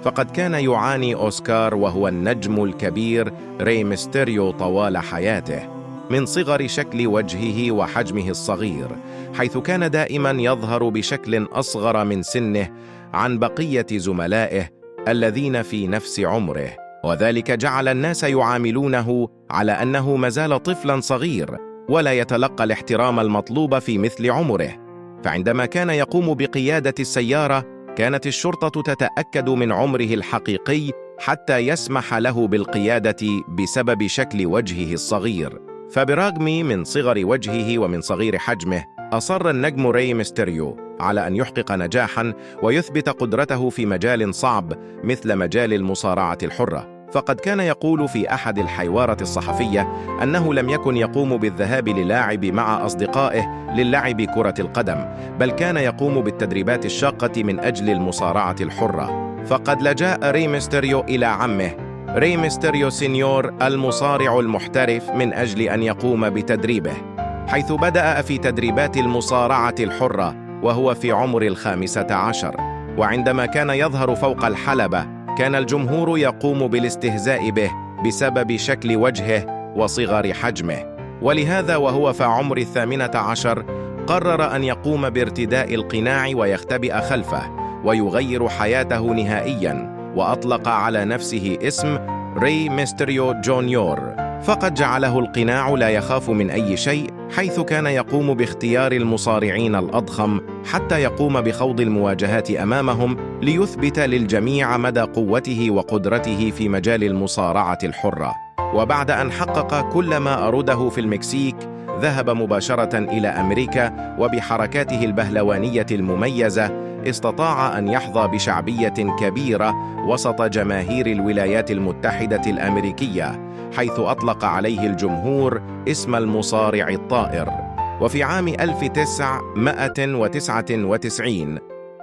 فقد كان يعاني أوسكار وهو النجم الكبير ري ميستيريو طوال حياته من صغر شكل وجهه وحجمه الصغير، حيث كان دائما يظهر بشكل أصغر من سنه عن بقية زملائه الذين في نفس عمره، وذلك جعل الناس يعاملونه على أنه مازال طفلا صغير ولا يتلقى الاحترام المطلوب في مثل عمره. فعندما كان يقوم بقيادة السيارة كانت الشرطة تتأكد من عمره الحقيقي حتى يسمح له بالقيادة بسبب شكل وجهه الصغير. فبرغم من صغر وجهه ومن صغير حجمه، أصر النجم ري ميستيريو على أن يحقق نجاحاً ويثبت قدرته في مجال صعب مثل مجال المصارعة الحرة. فقد كان يقول في أحد الحوارات الصحفية أنه لم يكن يقوم بالذهاب للاعب مع أصدقائه للعب كرة القدم، بل كان يقوم بالتدريبات الشاقة من أجل المصارعة الحرة. فقد لجأ ري ميستيريو إلى عمه ري ميستيريو سينيور المصارع المحترف من أجل أن يقوم بتدريبه، حيث بدأ في تدريبات المصارعة الحرة وهو في عمر 15. وعندما كان يظهر فوق الحلبة كان الجمهور يقوم بالاستهزاء به بسبب شكل وجهه وصغر حجمه، ولهذا وهو في عمر 18 قرر أن يقوم بارتداء القناع ويختبئ خلفه ويغير حياته نهائياً، وأطلق على نفسه اسم ري ميستيريو جونيور. فقد جعله القناع لا يخاف من أي شيء، حيث كان يقوم باختيار المصارعين الأضخم حتى يقوم بخوض المواجهات أمامهم ليثبت للجميع مدى قوته وقدرته في مجال المصارعة الحرة. وبعد أن حقق كل ما أراده في المكسيك ذهب مباشرة إلى أمريكا، وبحركاته البهلوانية المميزة استطاع أن يحظى بشعبية كبيرة وسط جماهير الولايات المتحدة الأمريكية، حيث أطلق عليه الجمهور اسم المصارع الطائر. وفي عام 1999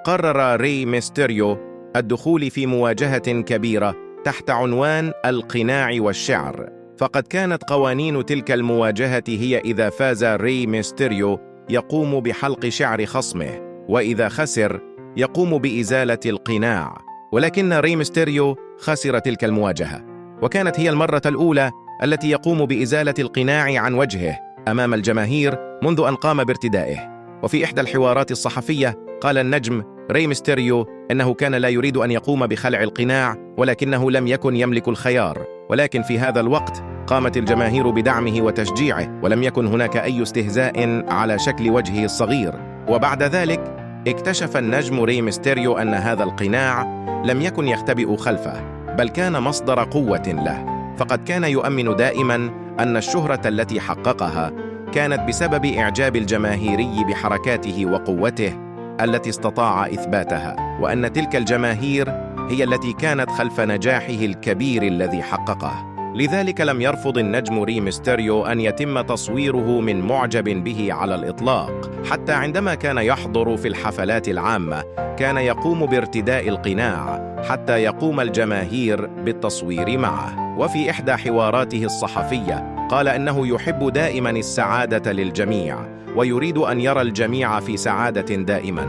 قرر ري ميستيريو الدخول في مواجهة كبيرة تحت عنوان القناع والشعر. فقد كانت قوانين تلك المواجهة هي إذا فاز ري ميستيريو يقوم بحلق شعر خصمه، وإذا خسر يقوم بإزالة القناع. ولكن ري ميستيريو خسر تلك المواجهة، وكانت هي المرة الأولى التي يقوم بإزالة القناع عن وجهه أمام الجماهير منذ أن قام بارتدائه. وفي إحدى الحوارات الصحفية قال النجم ري ميستيريو أنه كان لا يريد أن يقوم بخلع القناع، ولكنه لم يكن يملك الخيار. ولكن في هذا الوقت قامت الجماهير بدعمه وتشجيعه، ولم يكن هناك أي استهزاء على شكل وجهه الصغير. وبعد ذلك اكتشف النجم ري ميستيريو أن هذا القناع لم يكن يختبئ خلفه، بل كان مصدر قوة له. فقد كان يؤمن دائما أن الشهرة التي حققها كانت بسبب إعجاب الجماهيري بحركاته وقوته التي استطاع إثباتها، وأن تلك الجماهير هي التي كانت خلف نجاحه الكبير الذي حققه. لذلك لم يرفض النجم ري ميستيريو أن يتم تصويره من معجب به على الإطلاق. حتى عندما كان يحضر في الحفلات العامة كان يقوم بارتداء القناع حتى يقوم الجماهير بالتصوير معه. وفي إحدى حواراته الصحفية قال أنه يحب دائما السعادة للجميع، ويريد أن يرى الجميع في سعادة دائما.